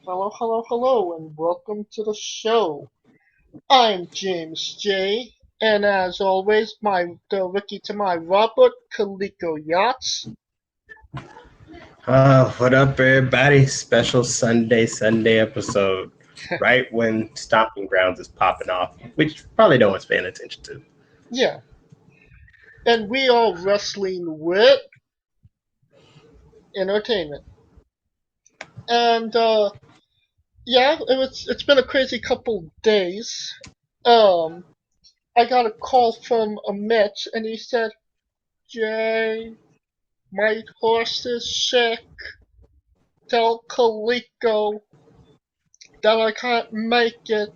Hello, hello, hello, and welcome to the show. I'm James J, and as always, the Ricky to my Robert Calico Yachts. What up, everybody? Special Sunday episode, right when Stomping Grounds is popping off, which probably no one's paying attention to. Yeah, and we are wrestling with entertainment. And yeah, it's been a crazy couple days. Um, I got a call from a Mitch, and he said, "Jay, my horse is sick. Tell Calico that I can't make it."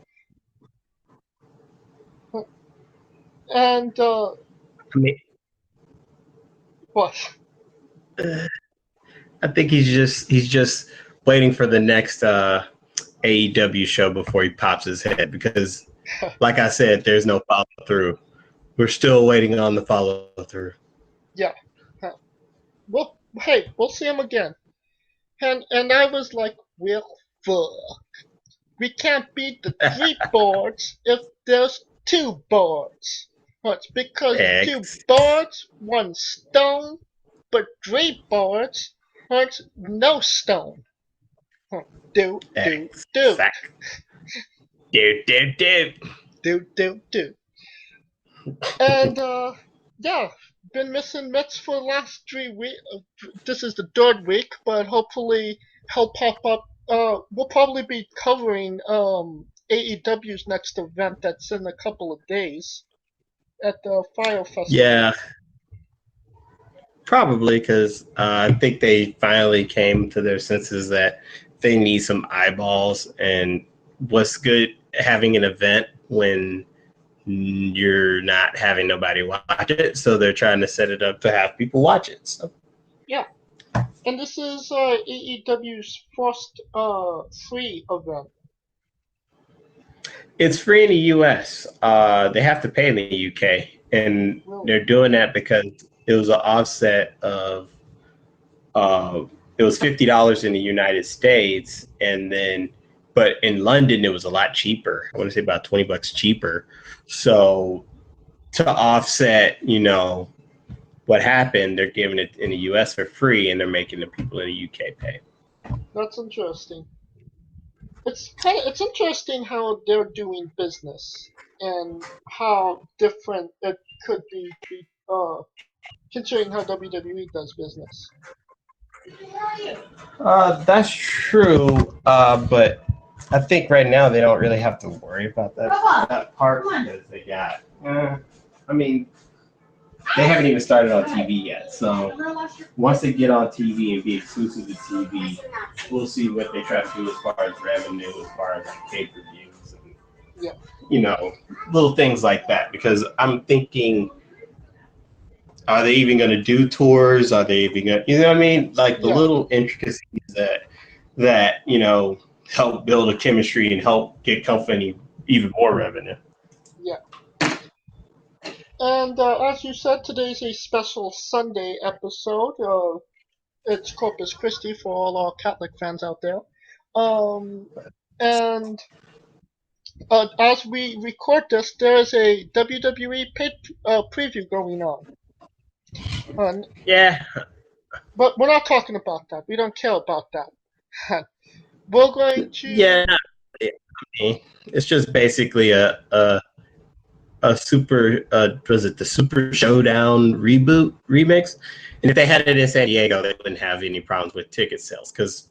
And I mean, what? I think he's just waiting for the next AEW show before he pops his head because, like I said, there's no follow through. We're still waiting on the follow through. Yeah. Well, hey, we'll see him again. And I was like, well, fuck. We can't beat the three boards if there's two boards. Well, it's because two X, boards, one stone, but three boards hurts no stone. Huh. Do, do, X, do, fact. Do. do. And yeah, been missing Mets for the last 3 weeks. This is the third week, but hopefully he'll pop up. We'll probably be covering AEW's next event that's in a couple of days at the Fire Festival. Yeah, probably because I think they finally came to their senses that they need some eyeballs. And what's good having an event when you're not having nobody watch it? So they're trying to set it up to have people watch it. So Yeah, and this is AEW's first free event. it's free in the US. They have to pay in the UK. And Really? they're doing that because it was an offset of uh, it was $50 in the United States, and then but in London it was a lot cheaper. I want to say about $20 cheaper. So to offset, what happened, they're giving it in the US for free, and they're making the people in the UK pay. That's interesting. It's interesting how they're doing business and how different it could be considering how WWE does business. That's true, but I think right now they don't really have to worry about that part because they got. I mean, they haven't even started on TV yet. So once they get on TV and be exclusive to TV, we'll see what they try to do as far as revenue, as far as like pay per views, and Yeah, you know, little things like that. Because I'm thinking, are they even going to do tours? Are they even going? You know what I mean? Like the yeah, little intricacies that help build a chemistry and help get company even more revenue. yeah. And as you said, today's a special Sunday episode. It's Corpus Christi for all our Catholic fans out there. Um, and as we record this, there is a WWE preview going on. And, Yeah, but we're not talking about that. We don't care about that. We're going to. yeah. It's just basically a super was it the Super Showdown reboot remix? And if they had it in San Diego, they wouldn't have any problems with ticket sales because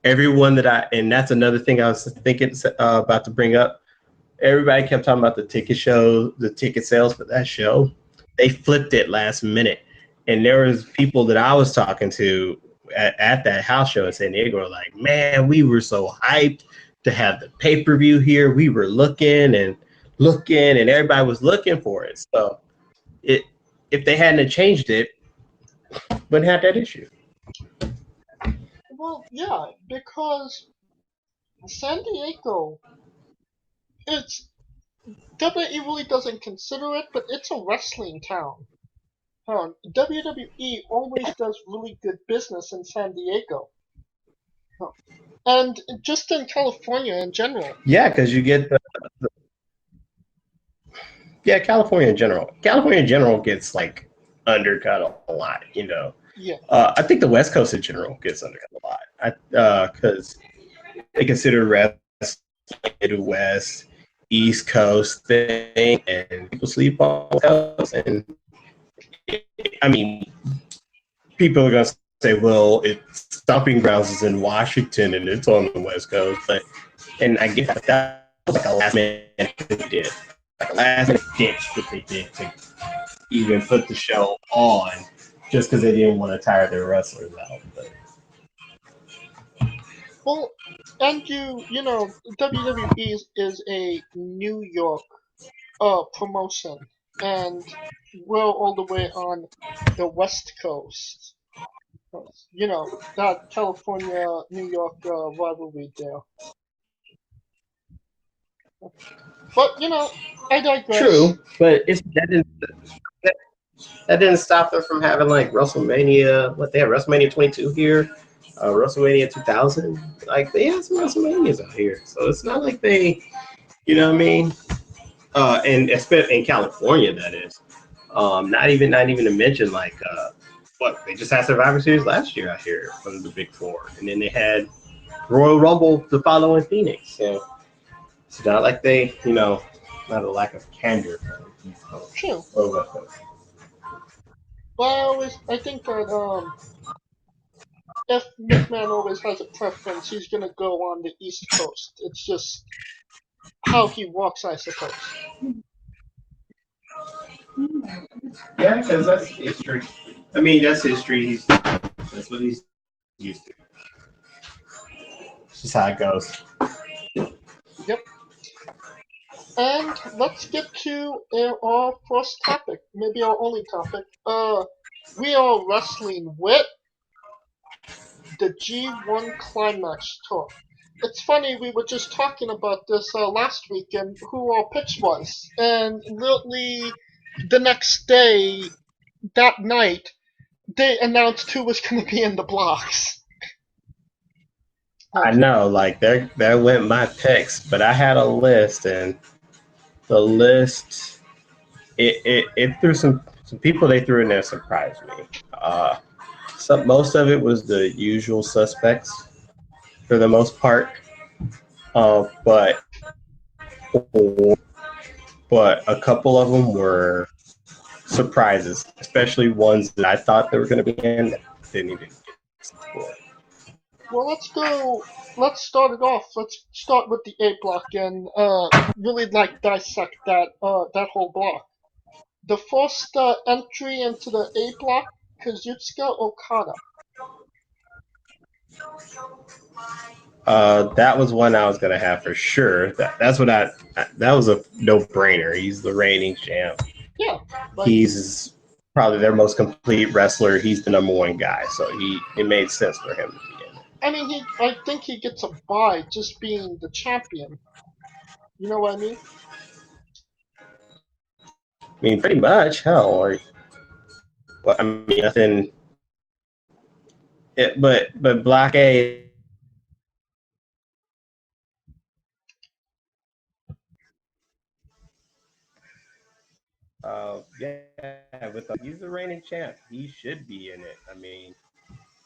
everyone and that's another thing I was thinking about to bring up. Everybody kept talking about the ticket sales for that show. They flipped it last minute, and there was people that I was talking to at that house show in San Diego were like, "Man, we were so hyped to have the pay per view here. We were looking, and everybody was looking for it. So it if they hadn't changed it, wouldn't have that issue." Well, yeah, because San Diego, it's WWE really doesn't consider it, but it's a wrestling town. WWE always does really good business in San Diego. Huh. and just in California in general. Yeah, because you get yeah, California in general. California in general gets like undercut a lot. Yeah. I think the West Coast in general gets undercut a lot. Because they consider rest Midwest, East Coast thing, and people sleep on the coast. And I mean, people are gonna say, "Well, it's stomping grounds is in Washington and it's on the West Coast," but and I get that was like a last minute they did, like a last minute ditch that they did to even put the show on, just because they didn't want to tire their wrestlers out. But Well, and WWE is a New York promotion, and we're all the way on the West Coast. That California New York rivalry there. But I digress. true, but that didn't stop them from having like WrestleMania. What they have WrestleMania 22 here, WrestleMania 2000. Like they had some WrestleManias out here, so it's not like they, you know what I mean? And especially in California, that is. Not even to mention like what they just had Survivor Series last year out here from the Big Four, and then they had Royal Rumble the following Phoenix. So it's not like they, not a lack of candor from East Coast True. or West Coast. But I think that if McMahon always has a preference, he's gonna go on the East Coast. It's just how he walks, I suppose. Yeah, because that's history. I mean, that's history. That's what he's used to. It's just how it goes. Yep. And let's get to our first topic, maybe our only topic. We are wrestling with the G1 Climax Tour. It's funny, we were just talking about this last weekend, who our pitch was, and literally the next day, that night, they announced who was going to be in the blocks. I know, like there went my picks, but I had a list, and the list it threw some people they threw in there surprised me. Most of it was the usual suspects for the most part, but a couple of them were surprises, especially ones that I thought they were going to be in that didn't even get scored. Well, let's go. Let's start it off. Let's start with the A block and really like dissect that whole block. The first entry into the A block, Kazuchika Okada. That was one I was gonna have for sure. That's what that was a no brainer. He's the reigning champ. Yeah, like He's probably their most complete wrestler. He's the number one guy, so it made sense for him to be in it. I think he gets a bye just being the champion. You know what I mean? I mean, pretty much. Hell, or well, I mean, nothing. But Block A. Yeah, he's the reigning champ. He should be in it. I mean,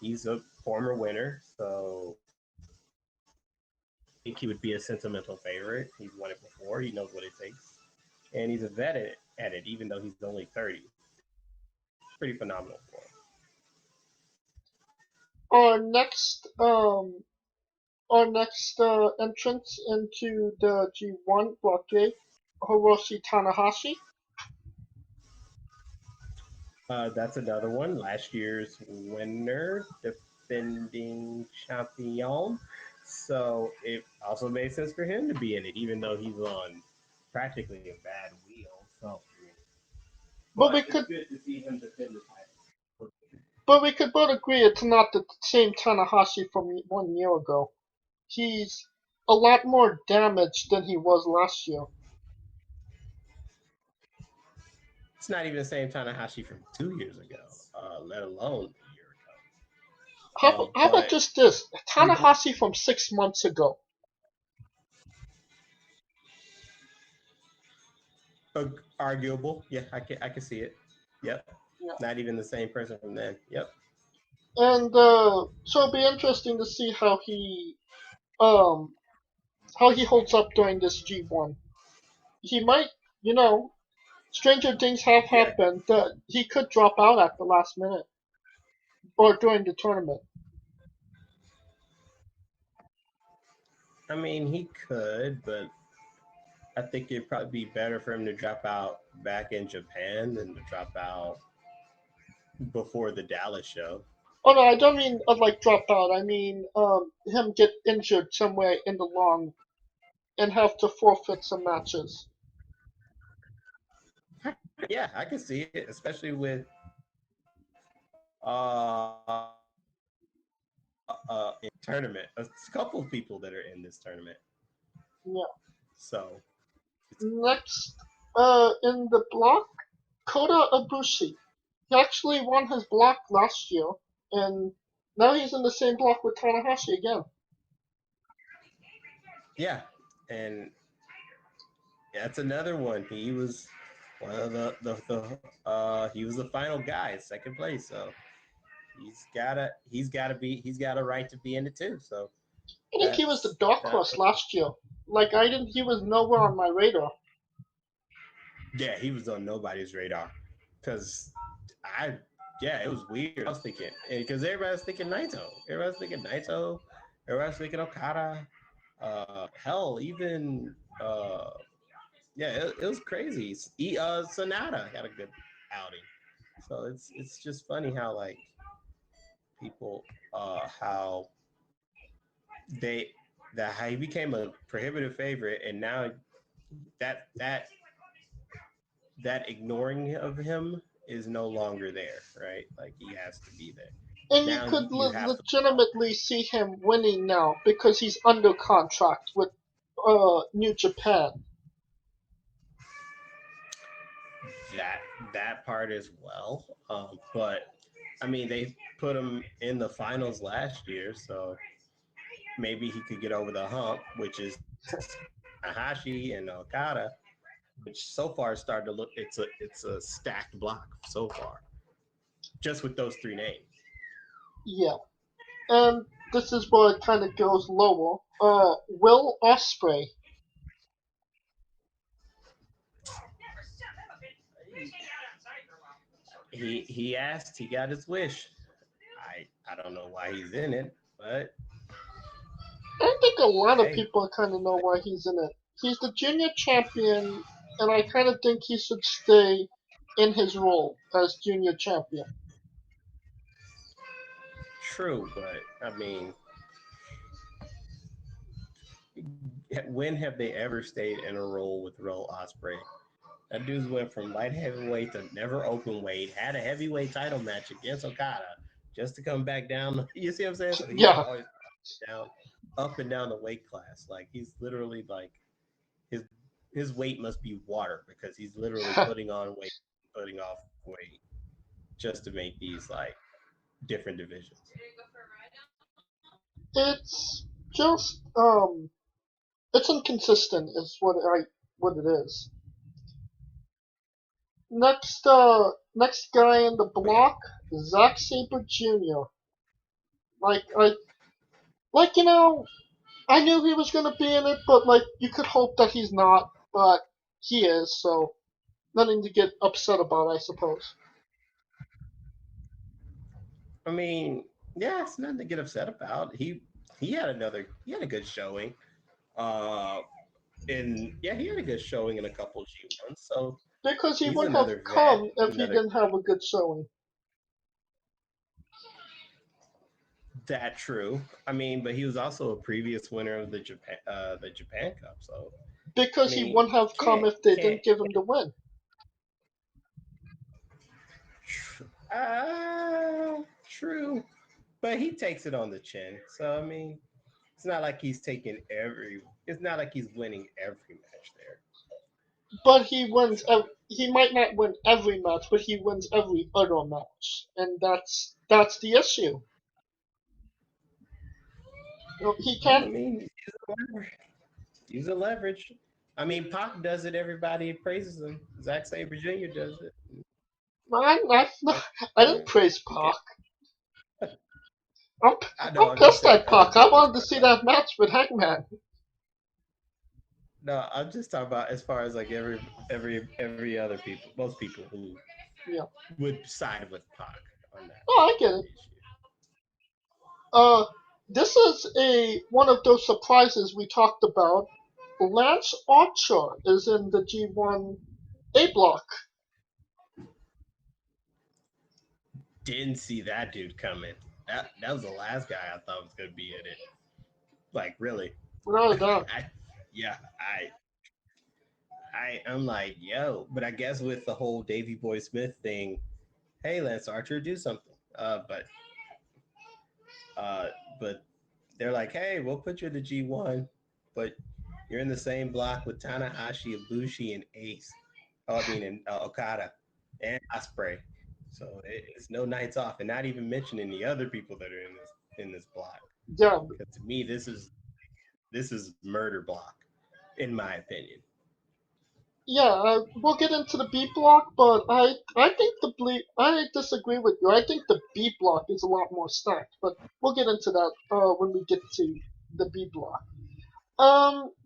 he's a former winner, so I think he would be a sentimental favorite. He's won it before. He knows what it takes, and he's a vet at it, even though he's only 30. Pretty phenomenal for him. Our next um our next entrance into the G1 Block A, Hiroshi Tanahashi. That's another one. Last year's winner, defending champion. So it also made sense for him to be in it, even though he's on practically a bad wheel. So, But but we it's could good to see him defend the title. but we could both agree it's not the same Tanahashi from 1 year ago. He's a lot more damaged than he was last year. It's not even the same Tanahashi from 2 years ago, let alone a year ago. how about But just this? you know, Tanahashi from 6 months ago. arguable. Yeah, I can see it. Yep. Yeah. Not even the same person from then. Yep. And so it'll be interesting to see um how he holds up during this G1. He might, you know, stranger things have Yeah. happened that he could drop out at the last minute or during the tournament. I mean, he could, but I think it'd probably be better for him to drop out back in Japan than to drop out before the Dallas show. Oh no, I don't mean like drop out. I mean him get injured somewhere in the long and have to forfeit some matches. Yeah, I can see it, especially with in tournament. A couple of people that are in this tournament. Yeah. So it's Next, in the block, Kota Ibushi. He actually won his block last year, and now he's in the same block with Tanahashi again. yeah, and that's another one. He was one of the he was the final guy, second place. So he's got a right to be in it too. So I think he was the that's dark that. horse last year. Like I didn't, he was nowhere on my radar. Yeah, he was on nobody's radar because I yeah, it was weird. I was thinking because everybody was thinking Naito, everybody was thinking Naito, everybody was thinking Okada. Hell, even yeah, it was crazy. Sonata had a good outing, so it's just funny how like people how they that how he became a prohibitive favorite, and now that that that ignoring of him is no longer there, right? Like he has to be there. And you Now could you have to. legitimately see him winning now because he's under contract with New Japan. that that part as well. But I mean, they put him in the finals last year, so maybe he could get over the hump, which is Ahashi and Okada, which so far started to look. It's a stacked block so far, just with those three names. Yeah, and this is where it kind of goes lower. Will Osprey. He asked, he got his wish. I don't know why he's in it, but I think a lot of hey, people kind of know why he's in it. He's the junior champion, and I kind of think he should stay in his role as junior champion. true. But I mean, when have they ever stayed in a role with Will Osprey? That dude's went from light heavyweight to never open weight, had a heavyweight title match against Okada just to come back down. You see what I'm saying? So he's Yeah, always down, up and down the weight class. Like he's literally like his his weight must be water because he's literally putting on weight, putting off weight just to make these like different divisions. it's just it's inconsistent is what it is. Next guy in the Oh yeah, block, Zack Saber Jr. I like I knew he was gonna be in it, but like you could hope that he's not, but he is, so nothing to get upset about, I suppose. I mean, yeah, it's nothing to get upset about. He had a good showing. Uh, and yeah, he had a good showing in a couple of G1s. So Because he he's wouldn't have another vet, come if he another didn't have a good showing. that true. I mean, but he was also a previous winner of the Japan Cup. So I Because he mean, wouldn't have come can't if they can't didn't give him the win. true, but he takes it on the chin. So I mean, it's not like he's taking every. It's not like he's winning every match there. But he wins. So He might not win every match, but he wins every other match, and that's the issue. He I can't. mean, use a leverage. I mean, Pac does it. Everybody praises him. Zack Sabre Jr. does it. I, That's I fine. didn't praise Okay. Pac. I'm, I know. I'm I'm just pissed saying at other Pac. I people as wanted to far as see like. that match with Hangman. No, I'm just talking about as far as like every other people, most people who Yeah. would side with Pac on that Oh, I get it. issue. Uh, this is a one of those surprises we talked about. Lance Archer is in the G1 A block. Didn't see that dude coming. That was the last guy I thought was gonna be in it. Like really. Without a doubt. I yeah, I'm like, yo, but I guess with the whole Davy Boy Smith thing, hey Lance Archer, do something. Uh but they're like, hey, we'll put you in the G1, but you're in the same block with Tanahashi, Ibushi, and Ace. Oh, I mean, and Okada and Osprey. So it's no nights off, and not even mentioning the other people that are in this block. Yeah, Because to me, this is murder block, in my opinion. yeah. We'll get into the B block, but I think I disagree with you. I think the B block is a lot more stacked, but we'll get into that when we get to the B block.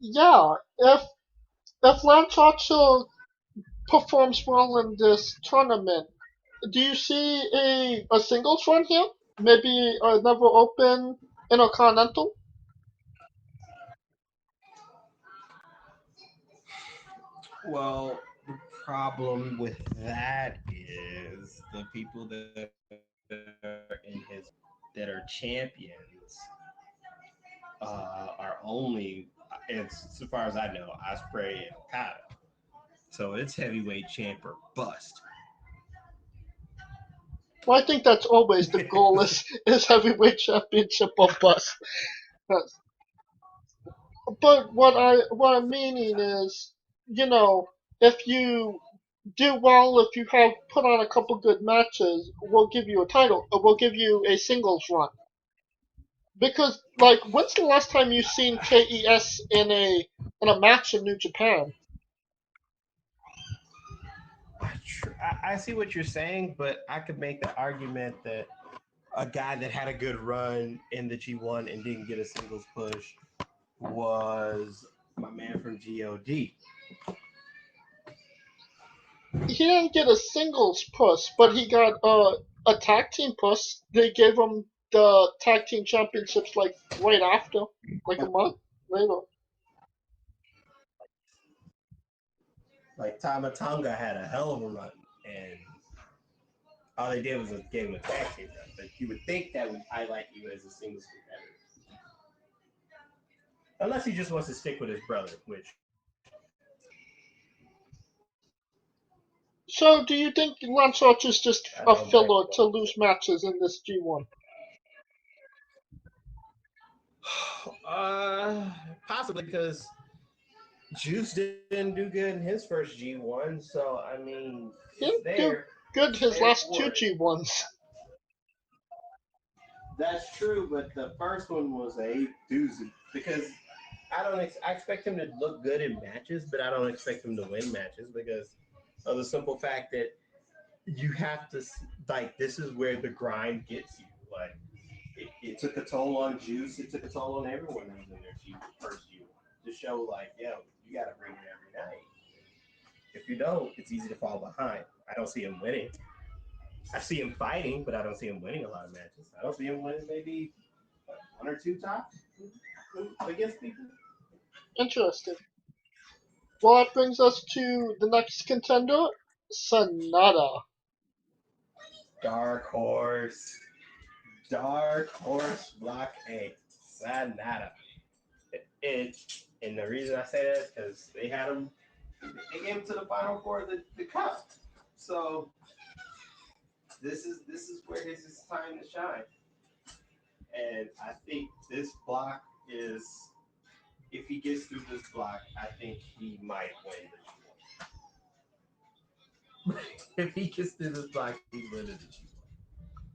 Yeah. If Lance Archer performs well in this tournament, do you see a singles run here? Maybe a never open Intercontinental? Well, the problem with that is the people that are in his that are champions are only, as far as I know, Osprey and Okada. So it's heavyweight champ or bust. Well, I think that's always the goal is heavyweight championship or bust. Yes. But what I'm meaning is, you know, if you do well, if you have put on a couple good matches, we'll give you a title. We'll give you a singles run. Because like, when's the last time you seen KES in a match in New Japan? I see what you're saying, but I could make the argument that a guy that had a good run in the G1 and didn't get a singles push was my man from God. He didn't get a singles push, but he got a tag team push. They gave him the tag team championships like right after, like a month later. Like Tama Tonga had a hell of a run, and all they did was a game of tag team run. But you would think that would highlight you as a singles competitor, unless he just wants to stick with his brother, which So, do you think Lance Archer is just I a know Black filler to Bolt. lose matches in this G1? Uh, Possibly because Juice didn't do good in his first G1, so I mean, He it's didn't do there. good It's his there last for two it. G1s. That's true, but the first one was a doozy because I expect him to look good in matches, but I don't expect him to win matches because of the simple fact that you have to like this is where the grind gets you. Like it took a toll on Juice, it took a toll on everyone that was in their first G1 to show like, yo, you got to bring it every night. If you don't, it's easy to fall behind. I don't see him winning. I see him fighting, but I don't see him winning a lot of matches. I don't see him winning maybe one or two tops against people. Interesting. Well, that brings us to the next contender, Sonata. Dark Horse. Dark Horse Block A. Sanada. And, and the reason I say that is because they had him, they gave him to the final four of the cup. So this is where his time to shine. And I think this block is, if he gets through this block, I think he might win the G1. If he gets through this block, he's winning the G1.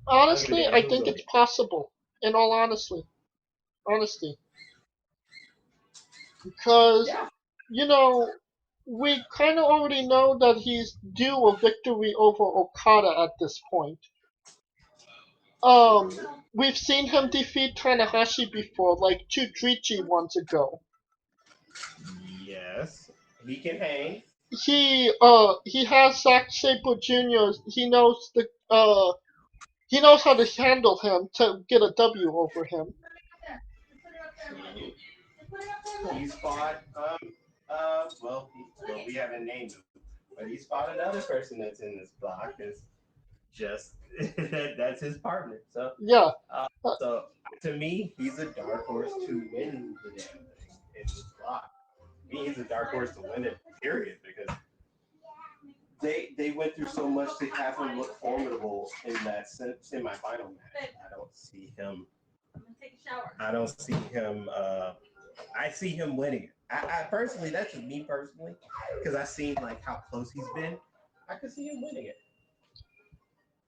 I don't give a Honestly, damn I who's think on it's it. possible. In all honesty, honestly, because Yeah. you know we kind of already know that he's due a victory over Okada at this point. We've seen him defeat Tanahashi before, like two Drichi ones ago. Yes. He can hang. He has Zack Sabre Jr. He knows how to handle him to get a W over him. He's fought. Well, we haven't named him, but he's fought another person that's in this block. Is just that's his partner. So, Yeah, uh, uh, so to me, he's a dark horse to win the damn thing in this block. I mean, he's a dark horse to win it. Period. Because they went through so much to have him look formidable in that semifinal match. I don't see him. I don't see him. I see him winning it. I personally, that's just me personally, because I've seen like how close he's been. I could see him winning it.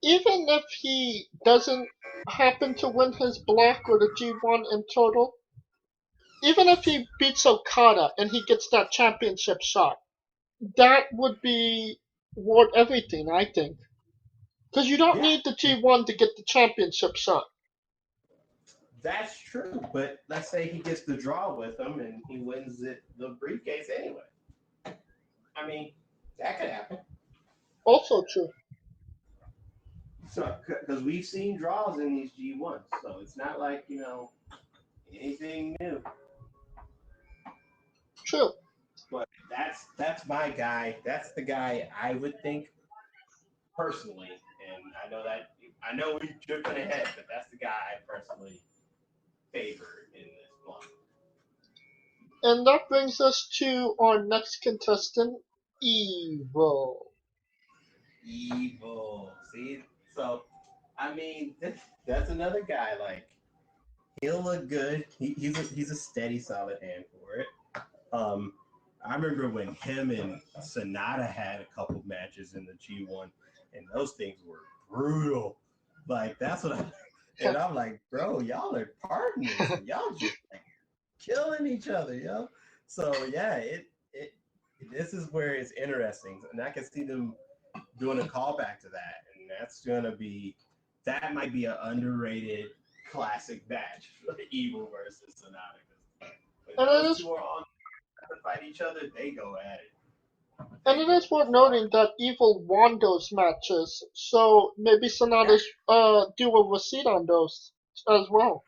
even if he doesn't happen to win his block or the G1 in total, even if he beats Okada and he gets that championship shot, that would be worth everything, I think. Because you don't Yeah, need the G1 to get the championship shot. that's true. But let's say he gets the draw with him and he wins the briefcase anyway. I mean, that could happen. Also true. So, because we've seen draws in these G1s, so it's not like anything new. True. But that's my guy. That's the guy I would think personally, and I know we jumping ahead, but that's the guy I personally favor in this block. And that brings us to our next contestant, Evil. Evil. See, so I mean, that's another guy. Like he'll look good. He's a steady, solid hand for it. Um, I remember when him and Sonata had a couple matches in the G1, and those things were brutal. Like that's what I. And I'm like, bro, y'all are partners, and y'all just like killing each other, yo. So yeah, it this is where it's interesting, and I can see them doing a callback to that, and that might be an underrated classic match, Evil versus Sonata. When And it those is two are on to fight each other, they go at it. and They it go is worth noting that Evil won those matches, so maybe yeah, Sonata's do a receipt on those as well.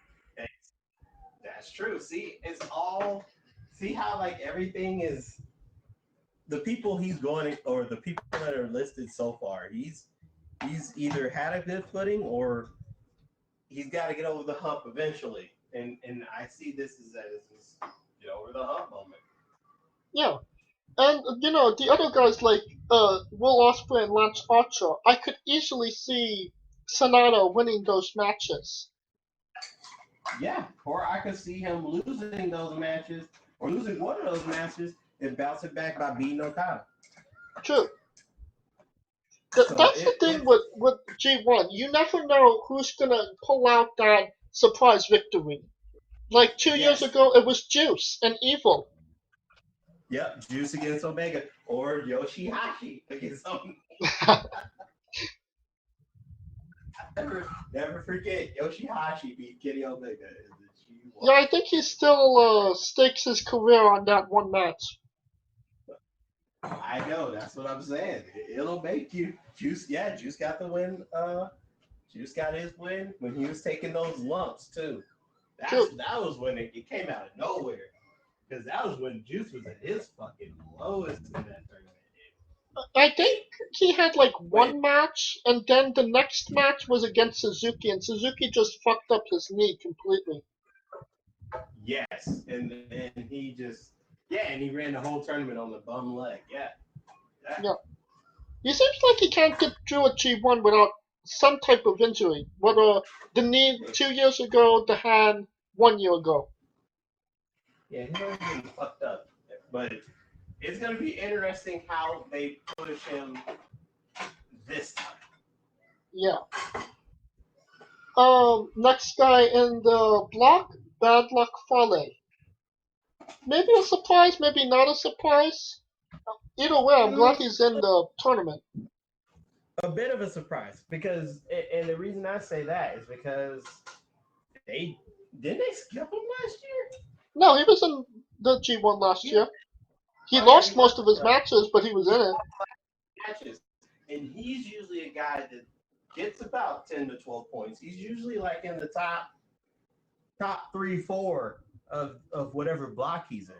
that's true. See, it's all see how like everything is the people he's going or the people that are listed so far. He's either had a good footing or he's got to get over the hump eventually. And I see this as his get over the hump moment. Yeah. And the other guys like Will Ospreay and Lance Archer, I could easily see Sonata winning those matches. Yeah, or I could see him losing those matches or losing one of those matches and bouncing back by beating Okada. True. So That's the thing with G1. You never know who's gonna pull out that surprise victory. Like 2 years yes, ago, it was Juice and Evil. yep, Juice against Omega or Yoshihashi against Omega. Never forget Yoshihashi beat Kenny Omega in the Yeah, G1. I think he still stakes his career on that one match. I know that's what I'm saying. It'll make you Juice. Yeah, Juice got the win. Juice got his win when he was taking those lumps too. True. That was when it came out of nowhere because that was when Juice was at his fucking lowest in that tournament. I think he had like When one match, and then the next match was against Suzuki, and Suzuki just fucked up his knee completely. yes, and then he just yeah, and he ran the whole tournament on the bum leg. Yeah, yeah, Yeah. He seems like he can't get through a G1 without some type of injury. Whether the knee 2 years ago, the hand 1 year ago. yeah. He's always getting fucked up, but it's gonna be interesting how they push him this time. Yeah. Next guy in the block, Bad Luck Fale. Maybe a surprise, maybe not a surprise. Either way, I'm glad he's in the tournament. A bit of a surprise because, and the reason I say that is because they didn't they skip him last year. No, he was in the G1 last year. He Oh yeah, lost he most was of his right. matches, but he was in it. Matches, and he's usually a guy that gets about 10 to 12 points. He's usually like in the top 3, 4 of whatever block he's in.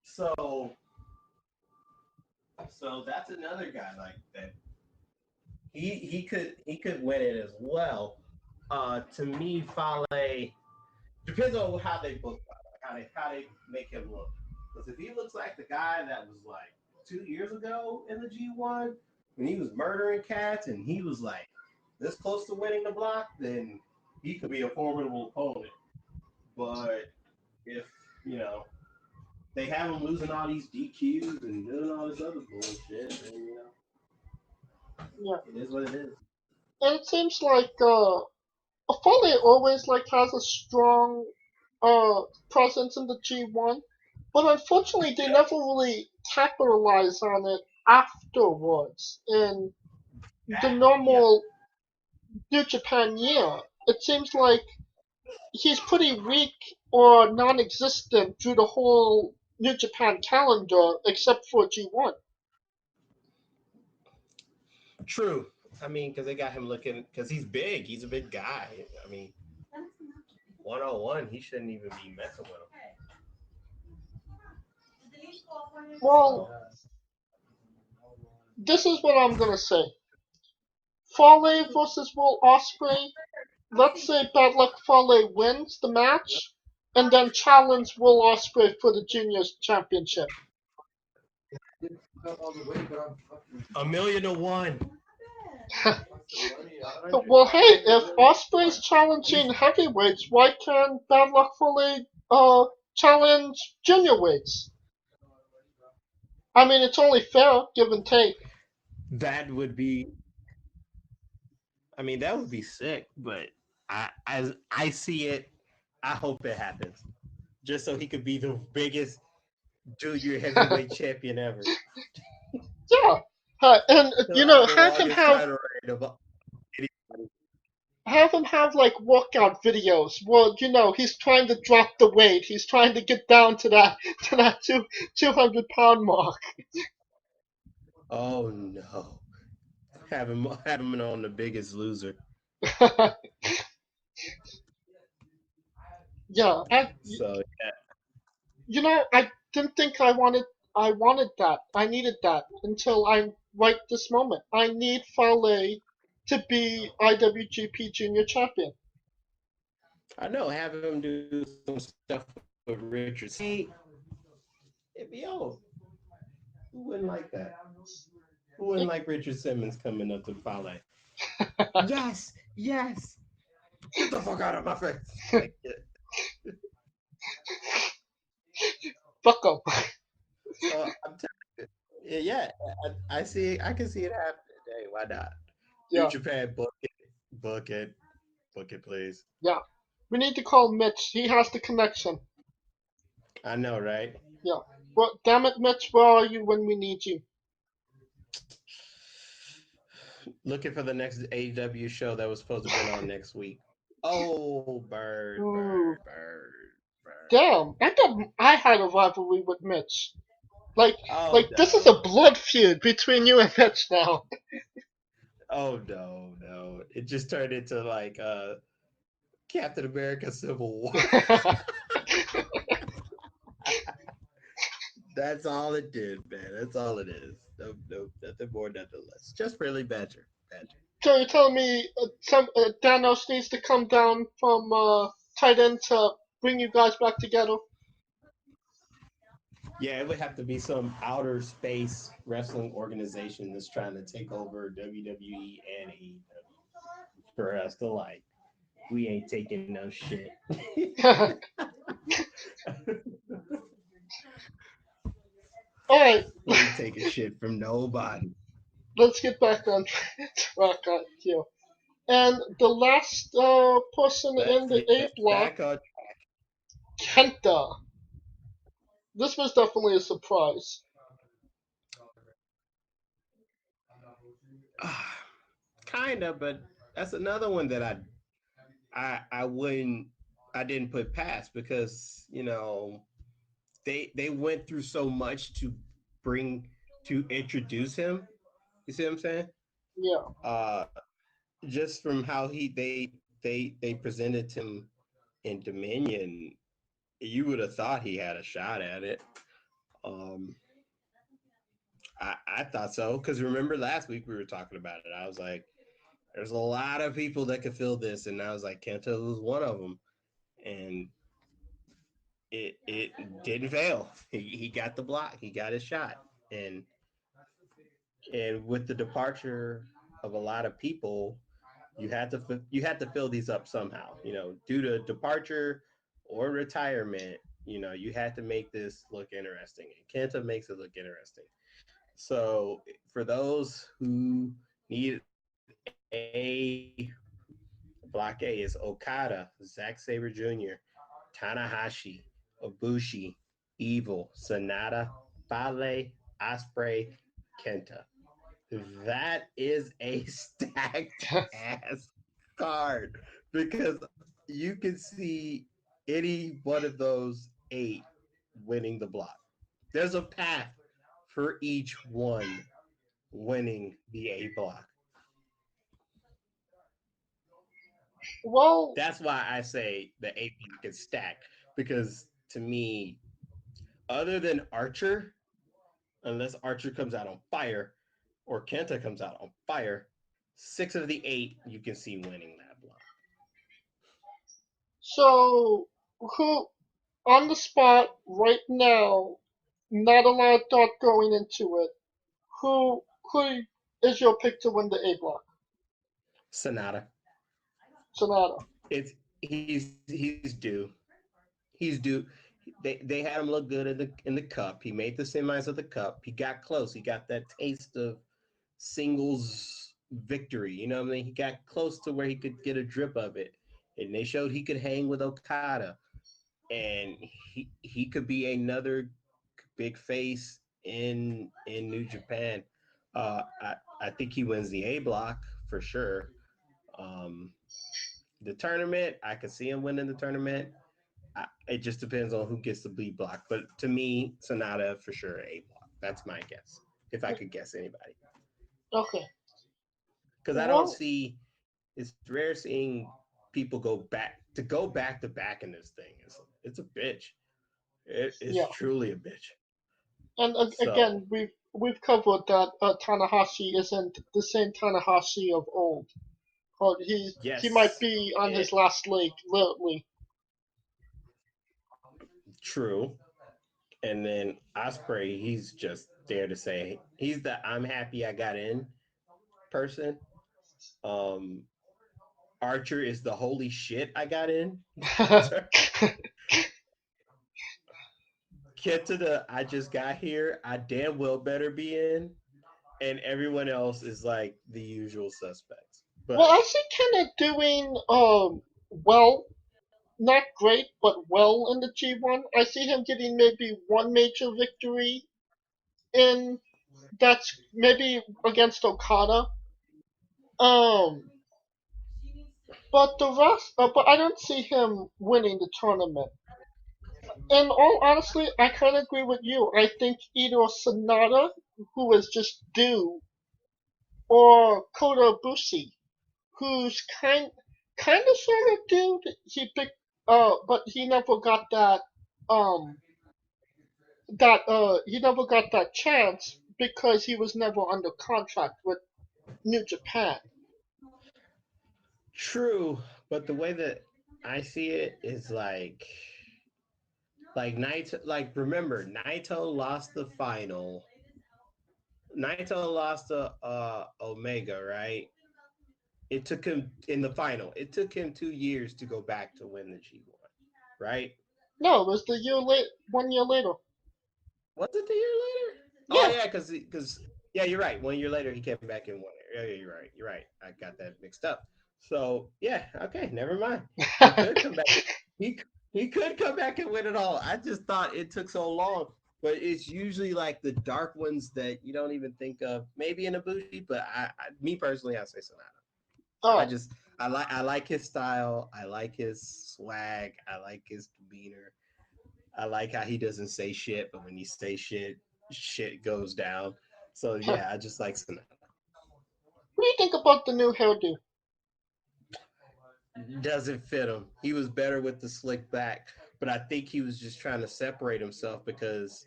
So that's another guy like that. He could win it as well. To me, Fale depends on how they book, how they make him look. Because if he looks like the guy that was like 2 years ago in the G1 when he was murdering cats and he was like this close to winning the block, then he could be a formidable opponent. But if you know they have him losing all these DQs and doing all this other bullshit, then Yeah, it is what it is. and it seems like Fale always like has a strong uh presence in the G1, but unfortunately they Yep. never really capitalize on it afterwards in the Yeah. normal New Japan year. It seems like he's pretty weak or non-existent through the whole New Japan calendar except for G1. True. I mean, because they got him looking, because he's big. He's a big guy. I mean, 101, he shouldn't even be messing with him. Well, this is what I'm gonna say. Fale versus Will Ospreay. Let's say Bad Luck Fale wins the match, and then challenge Will Ospreay for the Juniors Championship. 1,000,000 to 1. Well, hey, if Ospreay's challenging heavyweights, why can't Bad Luck Fale challenge junior weights? I mean, it's only fair, give and take. That would be, I mean, that would be sick, but as I see it, I hope it happens. Just so he could be the biggest junior heavyweight champion ever. Yeah, and He'll have the have him longest have title reign of anybody. like workout videos where he's trying to drop the weight, he's trying to get down to that 200 pound mark. Oh no. Have him on the biggest loser. Yeah, So I didn't think I wanted that. I needed that until I right this moment. I need Fale to be IWGP Junior Champion. I know, have him do some stuff with Richard. See, it'd be old. Who wouldn't like that? Who wouldn't like Richard Simmons coming up to Fale? Yes, yes. Get the fuck out of my face. Like, Fuck 'em. so I'm telling you, yeah, I see. I can see it happening. Hey, why not? New Yeah, Japan, book it, book it, please. yeah. We need to call Mitch. He has the connection. I know, right? Yeah. Well, damn it, Mitch, where are you when we need you? Looking for the next AEW show that was supposed to be on next week. Oh, bird, Ooh, bird, bird, bird. damn. I thought I had a rivalry with Mitch. Like, Oh like this is a no. blood feud between you and Mitch now. Oh no, no. It just turned into like Captain America Civil War. That's all it did, man. That's all it is. No, no, nothing more, nothing less. Just really Badger. Badger. So you're telling me some Thanos needs to come down from tight end to bring you guys back together? Yeah, it would have to be some outer space wrestling organization that's trying to take over WWE and AEW for us to like. We ain't taking no shit. All right, We ain't taking shit from nobody. let's get back on track here. And the last person Let's in the A get block back on. Kenta. This was definitely a surprise. Kind of, but that's another one that I wouldn't I didn't put past because they went through so much bring to introduce him. You see what I'm saying? Yeah. Uh, just from how they presented him in Dominion, you would have thought he had a shot at it. Um, I thought so because remember last week we were talking about it. I was like, there's a lot of people that could fill this, and I was like, Kenta was one of them, and it didn't fail. He got the block. He got his shot, and with the departure of a lot of people, you had to fill these up somehow. Due to departure or retirement, you had to make this look interesting, and Kenta makes it look interesting. So for those who need a block A is Okada, Zack Sabre Jr., Tanahashi, Ibushi, Evil, Sonata, Fale, Osprey, Kenta. That is a stacked ass card because you can see any one of those eight winning the block. There's a path for each one winning the A block. Well, That's why I say the A block is stacked because to me, other than Archer, unless Archer comes out on fire or Kenta comes out on fire, six of the eight you can see winning that block. so who on the spot right now? Not a lot of thought going into it. Who is your pick to win the A block? Sonata. Sonata. It's he's due. He's due. They had him look good in the cup. He made the semis of the cup. He got close. He got that taste of singles victory. You know what I mean? He got close to where he could get a drip of it. And they showed he could hang with Okada. And he could be another big face in New Japan. I think he wins the A block for sure. Um, the tournament, I could see him winning the tournament. It just depends on who gets the B block. But to me, Sonata for sure A block. That's my guess. If I could guess anybody, Okay. because I don't Well, see it's rare seeing people go back to back in this thing. It's a bitch. It is yeah. truly a bitch. And So again, we've covered that Tanahashi isn't the same Tanahashi of old. He might yes, be on his it, last leg, literally. true. And then Osprey, he's just there to say he's the I'm happy I got in person. Um, Archer is the holy shit I got in. Get to the I just got here. I damn well better be in. And everyone else is like the usual suspects. Well, But I see Kenna doing well, not great, but well in the G1. I see him getting maybe one major victory in that's maybe against Okada. Um, but the rest, but I don't see him winning the tournament. And all honestly, I kind of agree with you. I think either Sonata, who is just due, or Kota Ibushi, who's kind of sort of dude. He picked, but he never got um, he never got that chance because he was never under contract with New Japan. true. But the way that I see it is like Naito. Like remember, Naito lost the final. Naito lost to Omega, right? It took him in the final. It took him 2 years to go back to win the G1, right? No, it was the year late, 1 year later. Was it the year later? Oh Yeah. yeah, because yeah, you're right. 1 year later, he came back in one. Yeah, you're right. You're right. I got that mixed up. So yeah, okay, never mind. He could come back. He could come back and win it all. I just thought it took so long. But it's usually like the dark ones that you don't even think of. Maybe in Ibushi, but me personally, I say Sonata. I Oh, just I like his style. I like his swag. I like his demeanor. I like how he doesn't say shit, but when he say shit, shit goes down. So what yeah, I just like Sonata. do you think about the new hairdo? Doesn't fit him. He was better with the slick back, but I think he was just trying to separate himself because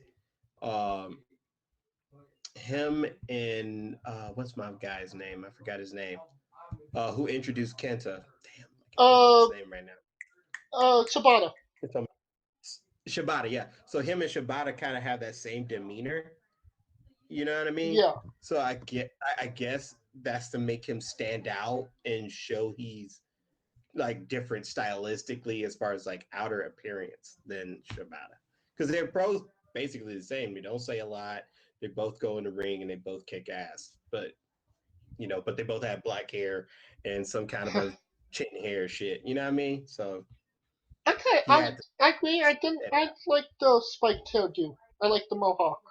um him and what's my guy's name? I forgot his name. Who introduced Kenta? Damn, I can't think of Uh, his name right now. Sabata. It's Shibata, yeah. So him and Shibata kind of have that same demeanor. You know what I mean? Yeah. So I guess that's to make him stand out and show he's like different stylistically as far as like outer appearance than Shibata, because they're both basically the same. They don't say a lot. They both go in the ring and they both kick ass, but but they both have black hair and some kind of a chin hair shit. You know what I mean? So Okay, he had to I agree. I didn't. stand I out. like the spiked hairdo. I like the mohawk.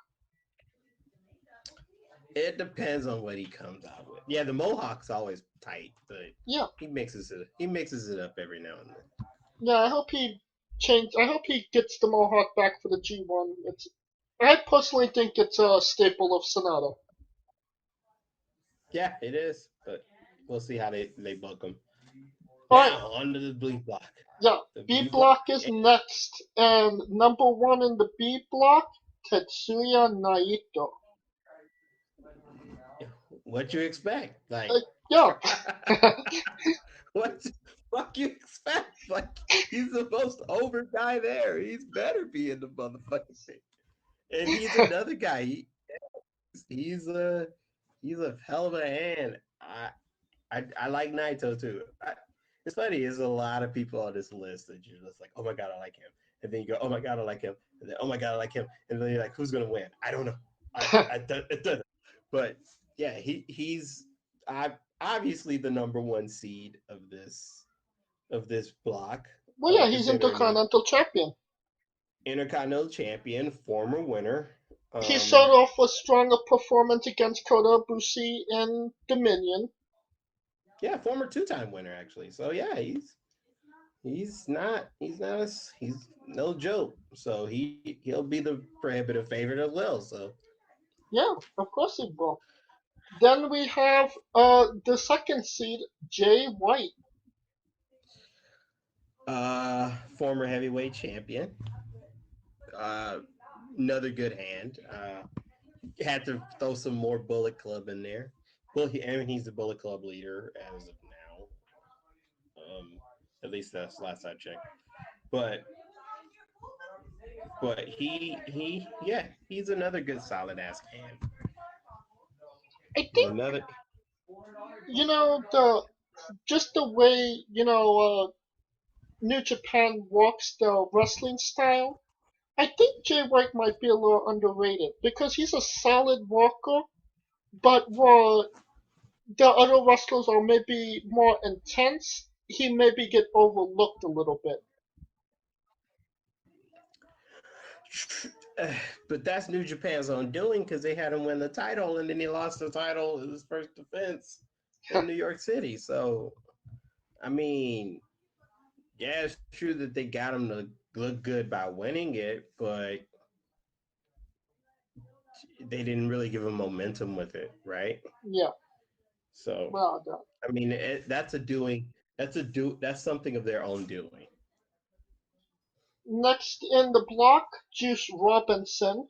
It depends on what he comes out with. Yeah, the mohawk's always tight, but Yeah. he mixes it up every now and then. Yeah. I hope he change. I hope he gets the mohawk back for the G1. It's. I personally think it's a staple of Sonata. Yeah, it is, but we'll see how they book him. All right. Now onto the blue block. Yeah. The B blue block. block is next, and number one in the B block, Tetsuya Naito. What you expect? Like, Uh, yeah. what the fuck you expect? Like, he's the most over guy there. He's better be in the motherfucking thing. And he's another guy. He's a he's a hell of a hand. I like Naito too. It's funny. There's a lot of people on this list that you're just like, oh my god, I like him, and then you go, oh my god, I like him, and then oh my god, I like him, and then you're like, who's gonna win? I don't know. It doesn't. But yeah, he's I obviously the number one seed of this block, Well, yeah, he's considering he Intercontinental Champion. Intercontinental Champion, former winner. He started Um, off with stronger performance against Kota Ibushi in Dominion. yeah, former two-time winner actually. So yeah, he's no joke. So he'll be the prohibitive favorite as well. So Yeah, of course he will. Then we have the second seed, Jay White. former heavyweight champion. Uh, another good hand. Had to throw some more Bullet Club in there. Well, I mean, he's the Bullet Club leader as of now. At least that's last I checked. But yeah, he's another good solid ass hand. I think Another the just the way New Japan walks the wrestling style. I think Jay White might be a little underrated because he's a solid walker, but while the other wrestlers are maybe more intense, he maybe get overlooked a little bit. but that's New Japan's own doing because they had him win the title and then he lost the title in his first defense in New York City. So, I mean, yeah, it's true that they got him to look good by winning it, but they didn't really give him momentum with it, right? Yeah, So, well, I mean, that's a doing. That's something of their own doing. next in the block, Juice Robinson.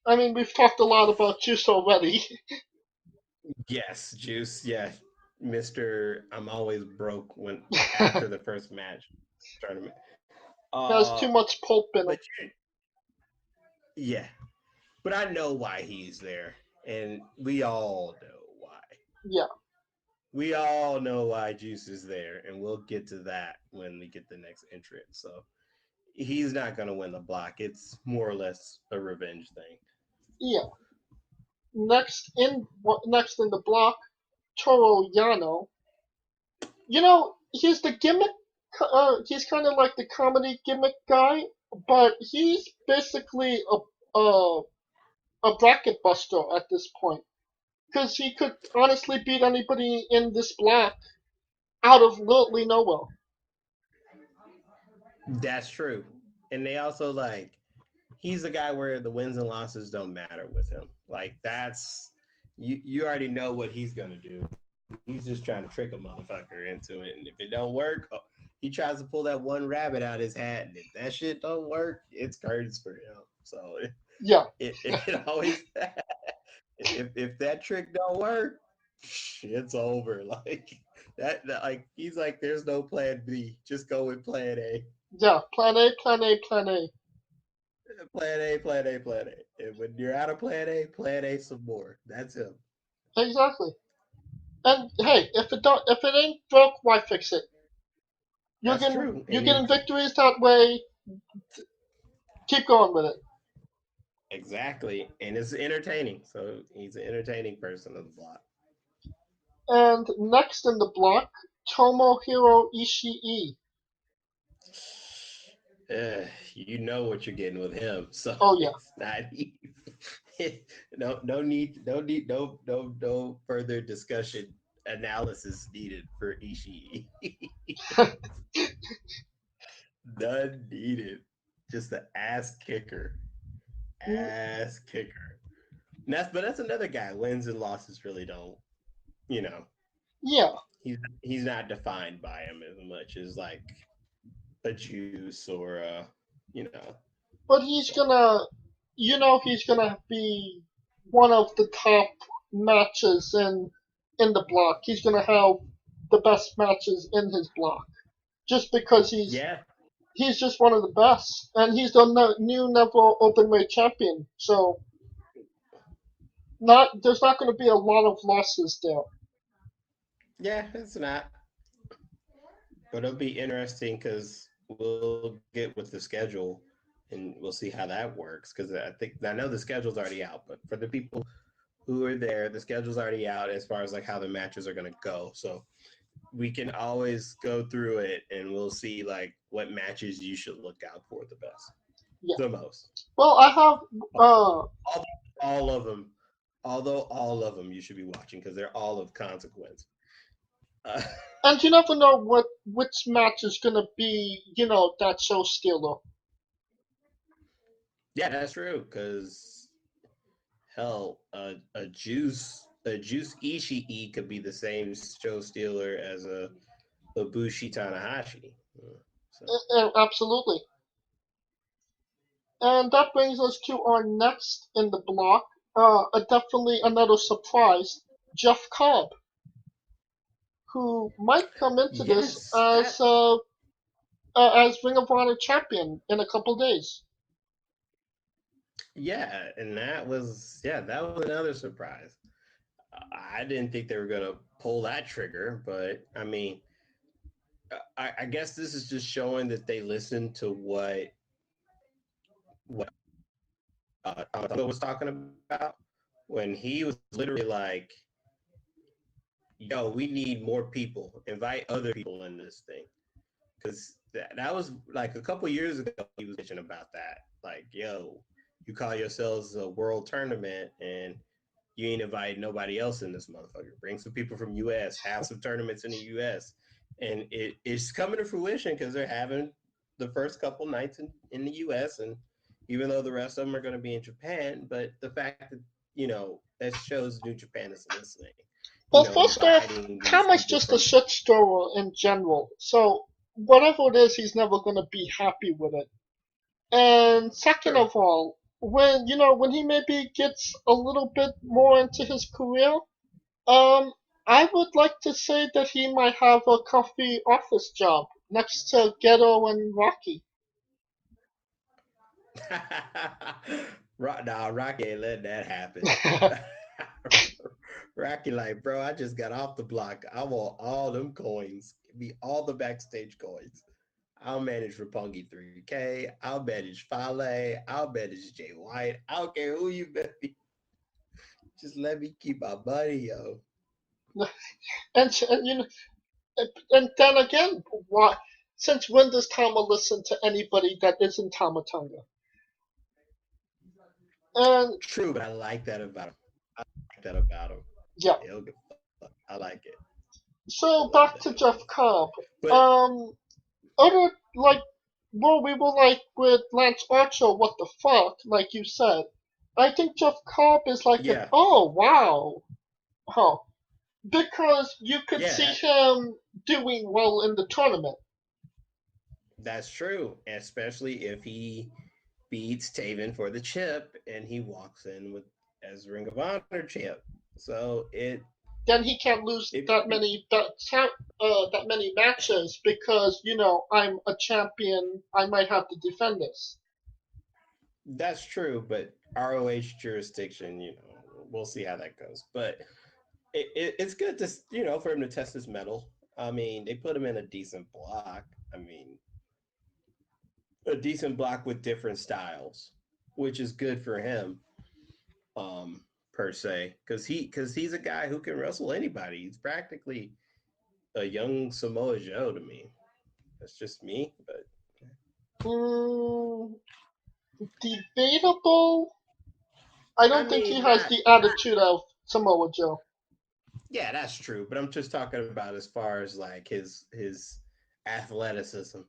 I mean, we've talked a lot about Juice already. Yes, Juice. Yeah, Mister. I'm always broke when after the first match tournament. Has Uh, too much pulp in him. but yeah, but I know why he's there, and we all know why. Yeah, We all know why Juice is there, and we'll get to that when we get the next entrant. So he's not going to win the block. It's more or less a revenge thing. yeah. Next in the block, Toro Yano. Here's the gimmick. he's kind of like the comedy gimmick guy, but he's basically a a bracket buster at this point because he could honestly beat anybody in this block out of literally nowhere. That's true. And they also like he's the guy where the wins and losses don't matter with him. Like that's you already know what he's gonna do. He's just trying to trick a motherfucker into it. And if it don't work, he tries to pull that one rabbit out his hat. And if that shit don't work, it's curtains for him. So Yeah, it always if that trick don't work, it's over. Like that like he's like, there's no plan B. Just go with plan A. yeah. Plan A, plan A, plan A. Plan A, plan A, plan A. And when you're out of plan A some more. That's him. Exactly. And hey, if it ain't broke, why fix it? That's true. You're And getting it's victories that way. Keep going with it. exactly. And it's entertaining. So he's an entertaining person of the block. And next in the block, Tomohiro Ishii. You know what you're getting with him. So Oh yeah, it's not even, no further discussion analysis needed for Ishii. None needed. Just the ass kicker. Ass kicker. And that's another guy. Wins and losses really don't, you know, yeah. he's not defined by him as much as like a juice or you know. But So he's gonna be one of the top matches in the block. He's gonna have the best matches in his block, just because yeah, he's just one of the best, and he's the new Never Openweight champion. So not there's not going to be a lot of losses there. yeah, it's not. But it'll be interesting because we'll get with the schedule and we'll see how that works. Because I know the schedule's already out, but for the people who are there, the schedule's already out as far as like how the matches are going to go. So we can always go through it and we'll see like what matches you should look out for the best, Yeah. the most. Well, I have All, all of them, although all of them you should be watching because they're all of consequence. Uh, and you never know which match is going to be that show stealer. yeah, that's true because hell, a juice Ishii could be the same show stealer as a Ibushi Tanahashi. So Absolutely. And that brings us to our next in the block. Definitely another surprise, Jeff Cobb, who might come into this yes, that as Ring of Honor champion in a couple days. yeah, and that was another surprise. I didn't think they were gonna pull that trigger, but I mean, I guess this is just showing that they listened to what was talking about when he was literally like, "Yo, we need more people. Invite other people in this thing." Because that was like a couple years ago. He was bitching about that. Like, yo, you call yourselves a world tournament and you ain't invite nobody else in this motherfucker. Bring some people from US, have some tournaments in the US. And it's coming to fruition because they're having the first couple nights in the US. And even though the rest of them are going to be in Japan, but the fact that, that shows New Japan is listening, Well, first off, inviting these Kama's people just a from, shit stirrer in general, so whatever it is, he's never gonna be happy with it. And second sure. of all, when he maybe gets a little bit more into his career, um, I would like to say that he might have a coffee office job next to Ghetto and Rocky. Nah, Rocky ain't letting that happen. Rocky, like, bro, I just got off the block. I want all them coins. Give me all the backstage coins. I'll manage Rapungi 3K. I'll manage Fale. I'll manage Jay White. I don't care who you manage. Just let me keep my money, yo. and, and then again, why? Since when does Tama listen to anybody that isn't Tamatonga? And True, but I like that about him. I like that about him. yeah, He'll get fucked. I like it. I so love back that to about Jeff him. Cobb. But Um, other like, well, we were like with Lance Archer, what the fuck, like you said. I think Jeff Cobb is like an yeah, oh wow, huh? Because you could see yeah, him doing well in the tournament. that's true. Especially if he beats Taven for the chip and he walks in with as Ring of Honor champ. So Then he can't lose it that many matches because I'm a champion. I might have to defend this. that's true, but ROH jurisdiction, we'll see how that goes. But it's good to for him to test his metal. I mean, they put him in a decent block. I mean, a decent block with different styles, which is good for him, per se, because he's a guy who can wrestle anybody. He's practically a young Samoa Joe to me. That's just me, but Mm, debatable. I I don't think he mean, has not the attitude of Samoa Joe. yeah, that's true. But I'm just talking about as far as like his athleticism.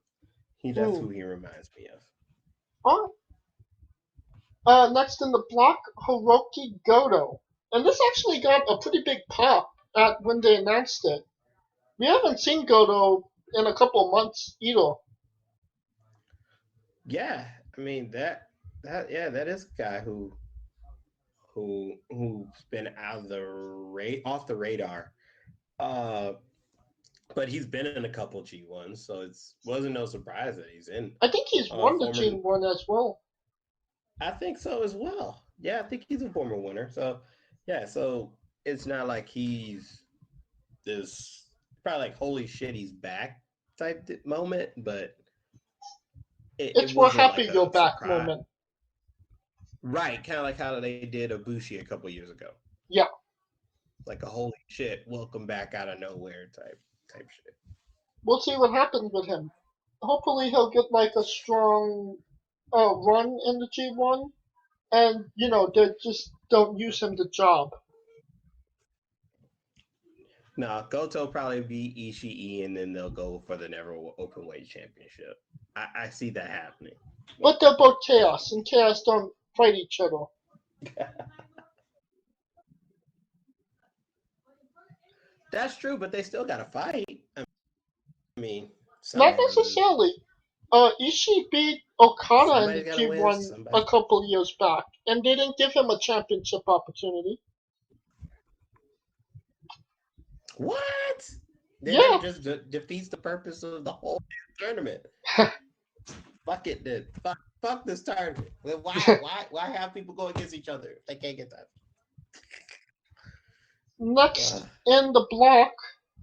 That's Hmm. who he reminds me of. Oh, next in the block, Hiroki Goto, and this actually got a pretty big pop at when they announced it. We haven't seen Goto in a couple months either. Yeah, I mean that yeah, that is a guy who's been out of the off the radar. Uh, but he's been in a couple G1s, so it's wasn't no surprise that he's in. I think he's won the Former, G1 as well. I think so as well. Yeah, I think he's a former winner. So yeah, so it's not like he's this probably like holy shit he's back type moment, but it It's we're wasn't happy like you're a back surprise. moment. Right, kind of like how they did Ibushi a couple years ago. Yeah, Like a holy shit, welcome back out of nowhere type shit. we'll see what happens with him. Hopefully he'll get like a strong run in the G1, and they just don't use him the job. No, Goto probably beat Ishii, and then they'll go for the Never Open Weight Championship. I see that happening. But they're both chaos, and chaos don't fight each other. That's true, but they still got to fight. I mean, Not someone's got to lose. necessarily. Ishii beat Okada in the Somebody's got to win. G1 a Somebody's couple years back, and they didn't give him a championship opportunity. what? Then that Yeah, just defeats the purpose of the whole tournament. Fuck it, then. Fuck this tournament. Why have people go against each other if they can't get that? next in the block,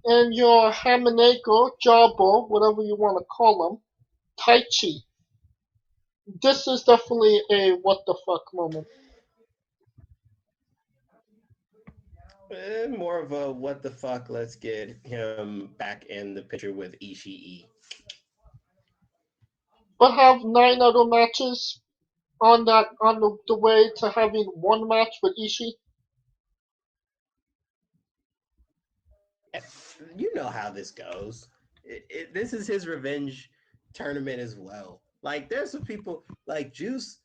and your Hamaneko, Jawbo, whatever you want to call him, Taichi. This is definitely a what the fuck moment. More of a what the fuck. Let's get him back in the picture with Ishii. But have 9 other matches on the way to having one match with Ishii. You know how this goes. This is his revenge tournament as well. Like there's some people like Juice.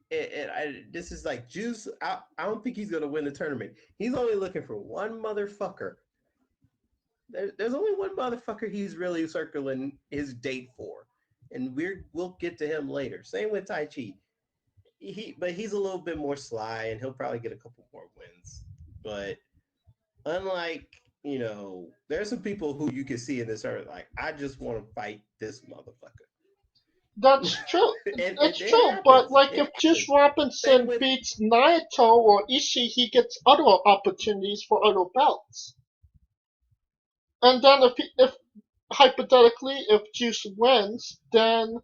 This is like Juice. I don't think he's gonna win the tournament. He's only looking for one motherfucker. There's only one motherfucker he's really circling his date for, and we'll get to him later. Same with Tai Chi. But he's a little bit more sly, and he'll probably get a couple more wins. But unlike there's some people who you can see in this earth like I just want to fight this motherfucker, That's true. and It's it true, but happens. like It if Juice happens. Same Robinson with beats Naito or Ishii, he gets other opportunities for other belts. And then if hypothetically if Juice wins, then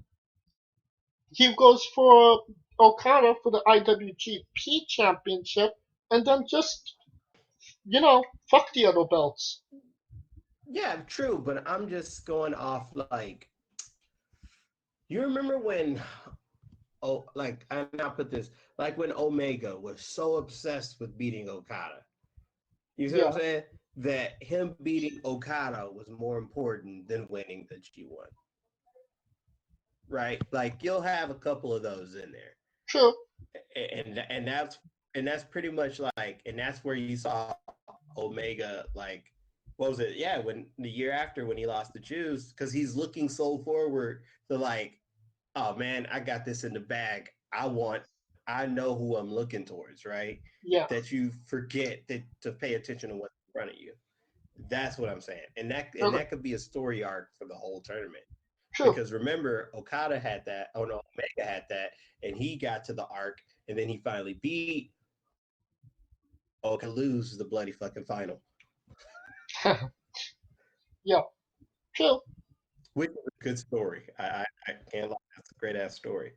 he goes for Okada for the IWGP Championship, and then just fuck the other belts. yeah, true. But I'm just going off like You remember when I now put this like when Omega was so obsessed with beating Okada. You see what I'm Yeah, saying? That him beating Okada was more important than winning the G1. Right? Like you'll have a couple of those in there. true. And that's pretty much like and that's where you saw Omega like what was it? Yeah, when the year after when he lost the Jews, because he's looking so forward to like, oh man, I got this in the bag. I know who I'm looking towards, right? Yeah, That you forget that to pay attention to what's in front of you. That's what I'm saying. And okay, that could be a story arc for the whole tournament. true. Because remember, Okada had that, oh no, Omega had that, and he got to the arc, and then he finally beat Okada to lose the bloody fucking final. Yeah, true. Which is a good story. I can't lie. That's a great ass story.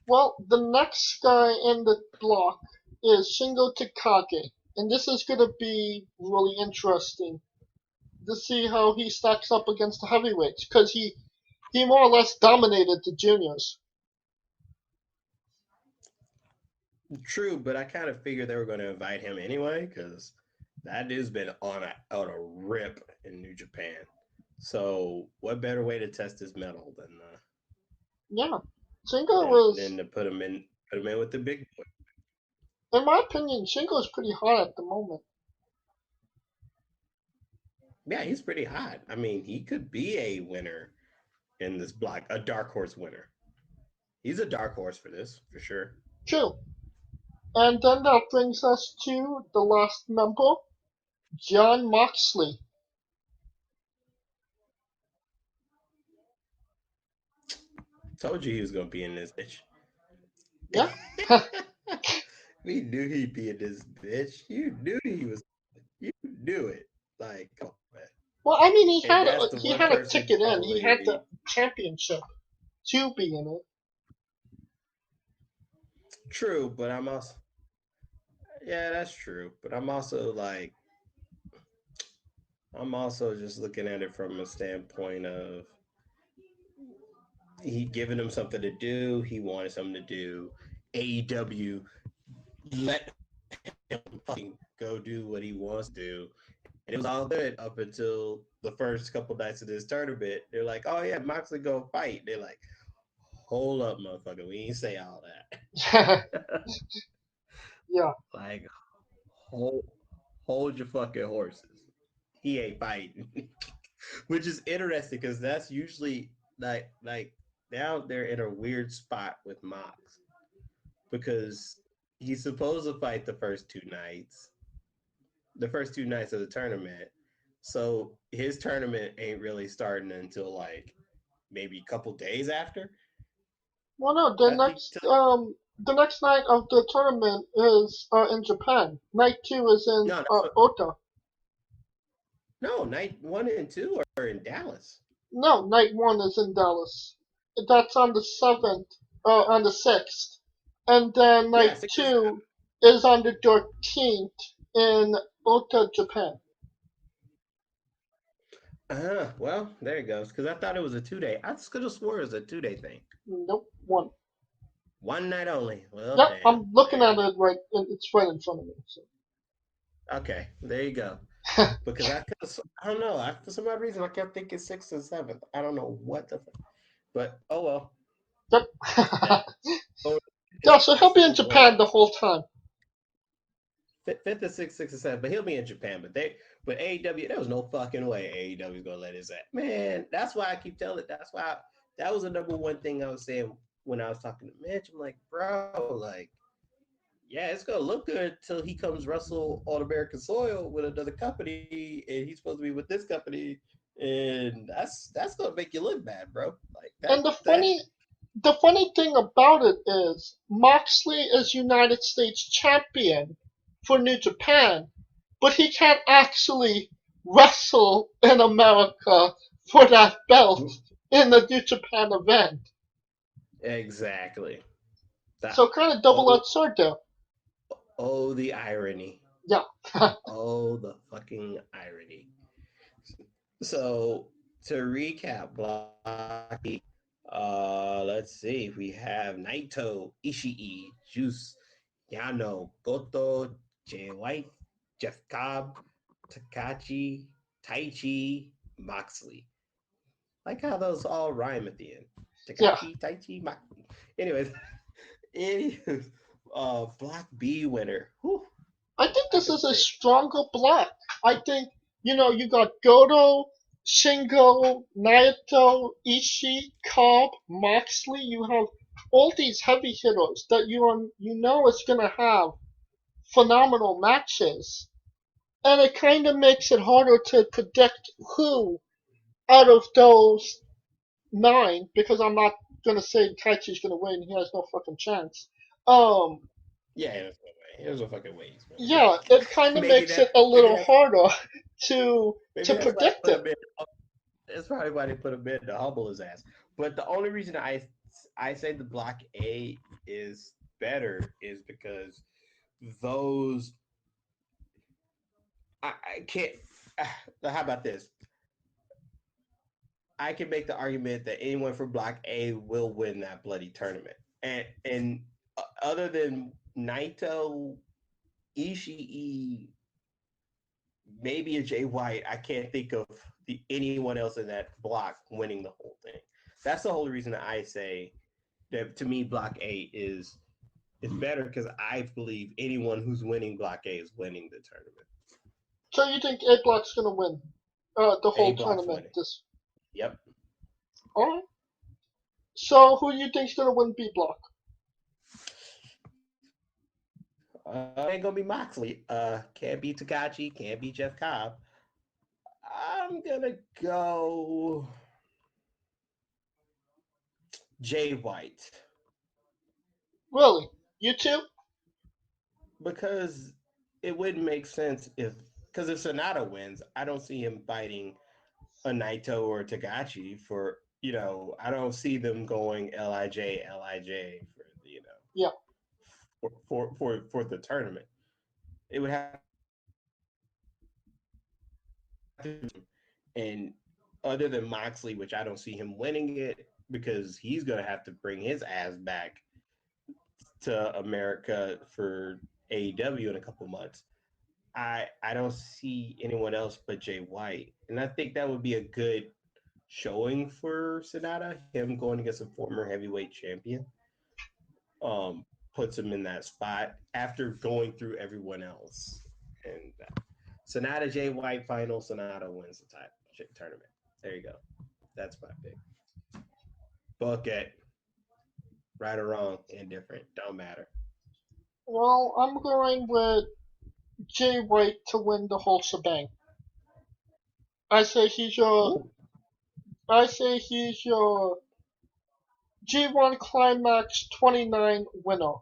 Well, the next guy in the block is Shingo Takagi, and this is gonna be really interesting to see how he stacks up against the heavyweights, because he more or less dominated the juniors. True, but I kind of figured they were going to invite him anyway because that dude's been on a rip in New Japan. So what better way to test his metal Yeah, Shingo was, than to put him in with the big boy? in my opinion, Shingo is pretty hot at the moment. Yeah, he's pretty hot. I mean, he could be a winner in this block, a dark horse winner. He's a dark horse for this for sure. True. And then that brings us to the last member, John Moxley. Told you he was going to be in this bitch. Yeah. We knew he'd be in this bitch. You knew he was. You knew it. Like, come on, man. Well, I mean, And that's the he one had a person ticket in. He had probably the championship to be in it. true, but I'm also yeah, that's true. But I'm also just looking at it from a standpoint of he giving him something to do. He wanted something to do. AEW let him fucking go do what he wants to do. And it was all good up until the first couple nights of this tournament. They're like, oh yeah, Moxley go fight. They're like, hold up, motherfucker. We ain't say all that. Yeah. Like, hold, hold your fucking horses. He ain't fighting. Which is interesting because that's usually like now they're in a weird spot with Mox because he's supposed to fight the first two nights of the tournament. So his tournament ain't really starting until like maybe a couple days after. Well, no, I think the next night of the tournament is in Japan. Night two is in no, that's what, Ota. no, night one and two are in Dallas. No, night one is in Dallas. That's on the 7th, on the 6th. And then Yeah, night 6 two is on the 13th in Ota, Japan. Well, there it goes. Because I thought it was a 2 day. I could have swore it was a 2 day thing. Nope, one. One night only. Well, Yep, damn. I'm looking There at you it right, it's right in front of me. So. Okay, there you go. Because I don't know. For some odd reason, I kept thinking sixth and seventh. I don't know what the, but oh well. Yep. That Yeah, is so he'll be in still Japan the whatever. whole time. Fifth and sixth and seventh, but he'll be in Japan. But AEW, there was no fucking way AEW is gonna let his at. Man, that's why I keep telling. That was the number one thing I was saying when I was talking to Mitch. I'm like, bro, like yeah, it's gonna look good till he comes wrestle on American soil with another company, and he's supposed to be with this company, and that's gonna make you look bad, bro. Like And that. the funny thing about it is Moxley is United States champion for New Japan, but he can't actually wrestle in America for that belt in the New Japan event. Exactly. That So kind of double oh edged sword there. oh the irony. Yeah. Oh the fucking irony. So to recap, Blocky, Let's see. We have Naito, Ishii, Juice, Yano, Goto, Jay White, Jeff Cobb, Takachi, Taichi, Moxley. Like how those all rhyme at the end. Yeah, Takachi, Taichi, Moxley. Anyways, anyways, Block B winner. Whew, I think I this could is a say. stronger block. I think, you got Goto, Shingo, Naito, Ishii, Cobb, Moxley. You have all these heavy hitters that you know is gonna have phenomenal matches, and it kind of makes it harder to predict who out of those nine, because I'm not gonna say Taichi's gonna win. He has no fucking chance. Um, Yeah, there's no way. There's no fucking way he's gonna win. yeah, it kind of maybe makes that. it a Maybe little that's. harder to Maybe to that's why they predict put it. him in. That's probably why they put him in to humble his ass. But the only reason I say the block A is better is because those I can't. How about this? I can make the argument that anyone from Block A will win that bloody tournament. And other than Naito, Ishii, maybe a Jay White, I can't think of anyone else in that block winning the whole thing. That's the whole reason that I say that to me Block A is better because I believe anyone who's winning Block A is winning the tournament. So you think A Block's gonna win the A whole Block's tournament? winning. This Yep. all right. So who do you think's gonna win B Block? Ain't gonna be Moxley. Can't be Takachi. Can't be Jeff Cobb. I'm gonna go Jay White Really? You two? because it wouldn't make sense if Sonata wins, I don't see him fighting a Naito or Tagachi for I don't see them going Lij for Yeah. for the tournament. It would have to be and other than Moxley, which I don't see him winning it because he's gonna have to bring his ass back to America for AEW in a couple months. I don't see anyone else but Jay White, and I think that would be a good showing for Sonata. Him going against a former heavyweight champion, um, puts him in that spot after going through everyone else. And Sonata Jay White final. Sonata wins the tournament. There you go. That's my pick. Book it. Right or wrong, indifferent. Don't matter. Well, I'm going with Jay White to win the whole shebang. I say he's your Ooh. I say he's your G1 Climax 29 winner.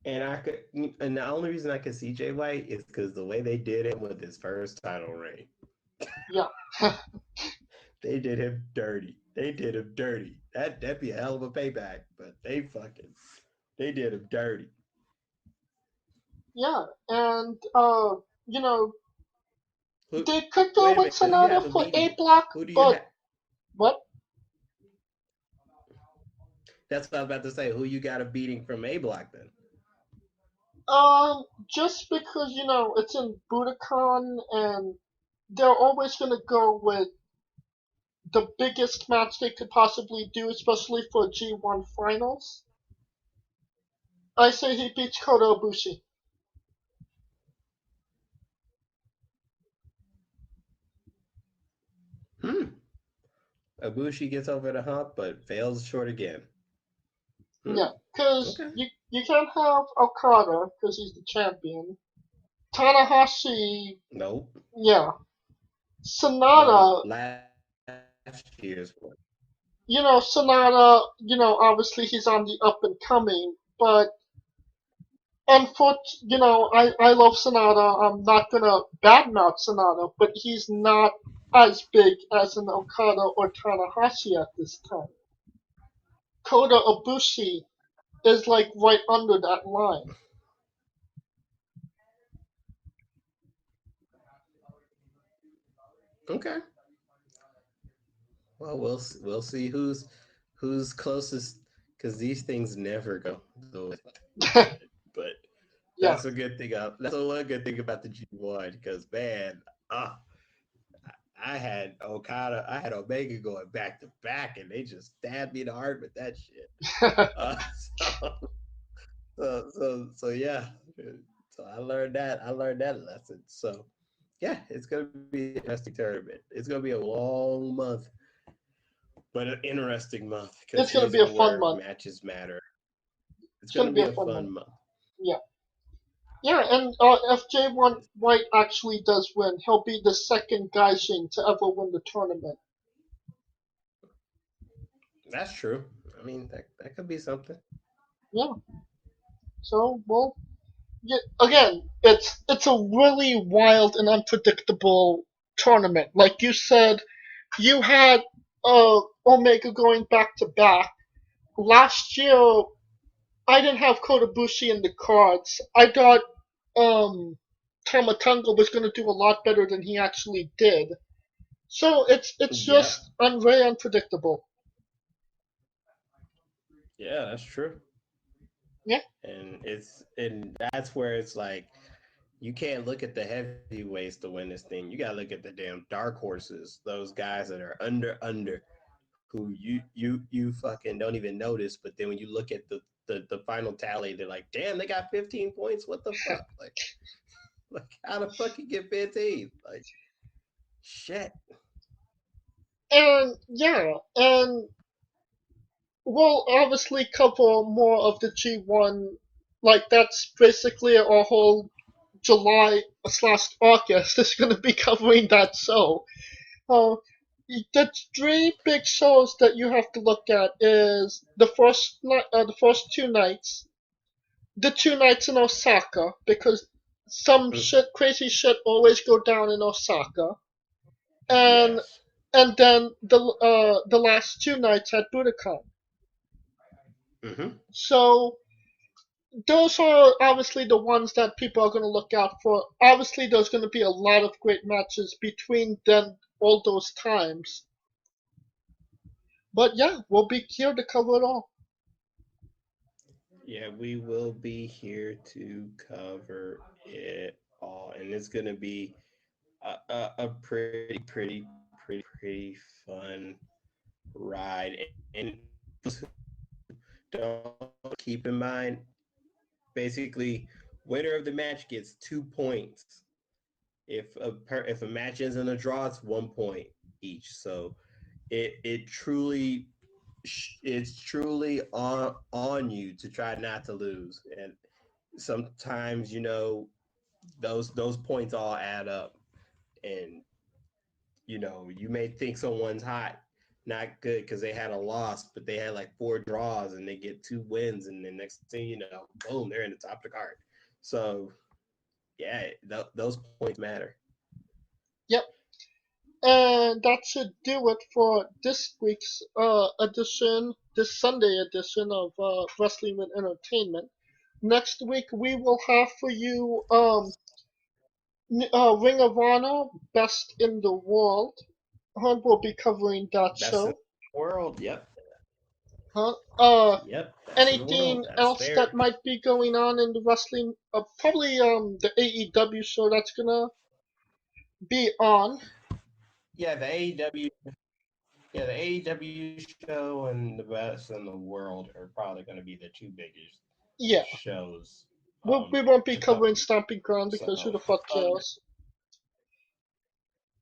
And the only reason I could see Jay White is because the way they did it with his first title reign. Yeah. They did him dirty. They did him dirty. That'd be a hell of a payback, but they did him dirty. Yeah. And you know, Who? they could go Wait a with minute. Who you Sonata have a for A beating? Block, Who do you but have? what? That's what I was about to say. Who you got a beating from A Block then? Just because it's in Budokan, and they're always gonna go with the biggest match they could possibly do, especially for G1 finals. I say he beats Kota Ibushi. Hmm. Ibushi gets over the hump, but fails short again. Yeah, Hmm. because Okay. you can't have Okada because he's the champion. Tanahashi, Nope. yeah. Well, Sonata, last year's one. Sonata, obviously he's on the up and coming, but unfortunately, I love Sonata. I'm not gonna badmouth Sonata, but he's not as big as an Okada or Tanahashi at this time. Kota Ibushi is like right under that line. Okay. Well, we'll see who's closest because these things never go the way they should. But Yeah. that's a one good thing about the G1 because man, ah, I had Okada, I had Omega going back to back, and they just stabbed me in the heart with that shit. Uh, so, so yeah. So I learned that. I learned that lesson. So yeah, it's gonna be an interesting tournament. It's gonna be a long month, but an interesting month because It's gonna here's be a fun where month. matches matter. It's It's gonna gonna be be a a fun month. fun month. Yeah. Yeah, and if J1 White actually does win, he'll be the second Gaijin to ever win the tournament. That's true. I mean, that could be something. Yeah. So, well, yeah, again, it's a really wild and unpredictable tournament. Like you said, you had Omega going back to back. Last year, I didn't have Kotobushi in the cards. I thought um, Tamatonga was going to do a lot better than he actually did. So it's Yep. just very unpredictable. Yeah, that's true. Yeah, And that's where it's like you can't look at the heavyweights to win this thing. You gotta look at the damn dark horses, those guys that are under, who you fucking don't even notice. But then when you look at the final tally, they're like, damn, they got 15 points. What the fuck? Like how the fuck you get 15? Like shit. and yeah, and we'll obviously cover more of the G1. Like that's basically our whole July slash August is going to be covering that show. Uh, the three big shows that you have to look at is the first 2 nights, the 2 nights in Osaka, because some Mm, shit, crazy shit, always go down in Osaka, and yes. then the last 2 nights at Budokan. Mm-hmm. So those are obviously the ones that people are going to look out for. Obviously, there's going to be a lot of great matches between them all those times. But yeah, we'll be here to cover it all. Yeah, we will be here to cover it all, and it's gonna be a pretty fun ride. And don't keep in mind, basically, winner of the match gets 2 points. If a match ends in a draw, it's 1 point each. So it truly it's truly on you to try not to lose. And sometimes those points all add up, and you may think someone's hot, not good because they had a loss, but they had like 4 draws and they get 2 wins, and then next thing you know, boom, they're in the top of the card. So yeah, those points matter. Yep. And that should do it for this week's edition, this Sunday edition of Wrestling with Entertainment. Next week we will have for you Ring of Honor, Best in the World. We'll be covering that Best in show. the world. Yep. Huh? Yep. Best in the world. Anything That's else that fair. might be going on in the wrestling? Probably the AEW show that's gonna be on. Yeah, the AEW. Yeah, the AEW show and the best in the world are probably going to be the two biggest Yeah, shows we won't be to cover. covering Stomping Ground because who So the fuck um, cares?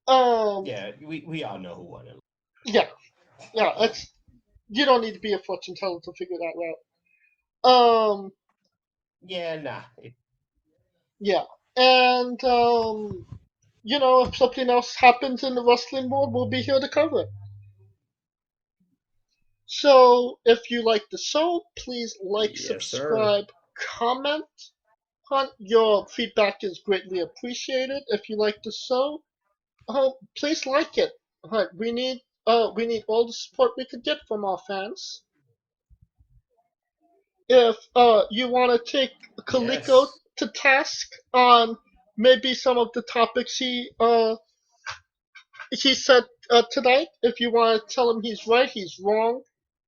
Um, yeah, we all know who won it. yeah, yeah. It's you don't need to be a fortune teller to figure that out. Yeah, nah. Yeah, and if something else happens in the wrestling world, we'll be here to cover it. So if you like the show, please like, Yes, sir. subscribe, comment. Your feedback is greatly appreciated. If you like the show, please like it. We need all the support we could get from our fans. If you want to take Kaliko Yes. to task on maybe some of the topics he said tonight, if you want to tell him he's right, he's wrong.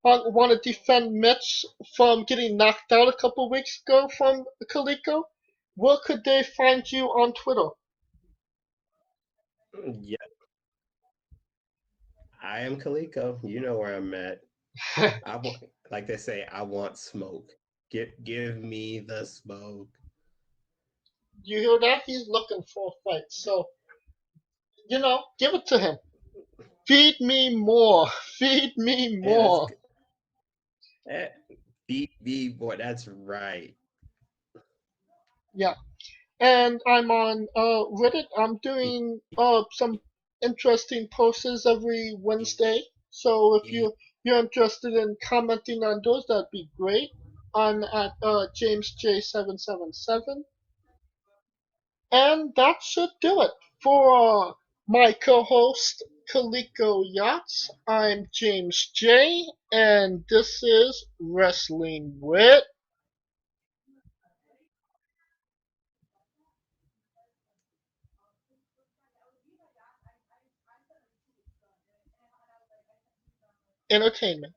Want to defend Mitch from getting knocked out a couple weeks ago from Kaliko? Where could they find you on Twitter? Yeah, I am Kaliko. You know where I'm at. I want, like they say, I want smoke. Give me the smoke. You hear that? He's looking for a fight. So, give it to him. Feed me more. Feed me Hey, that's more. eh, B boy. That's right. Yeah. And I'm on Reddit. I'm doing some interesting posts every Wednesday. So if you're interested in commenting on those, that'd be great. I'm at JamesJ777. And that should do it for my co-host Kaliko Yachts. I'm James J, and this is Wrestling with Entertainment.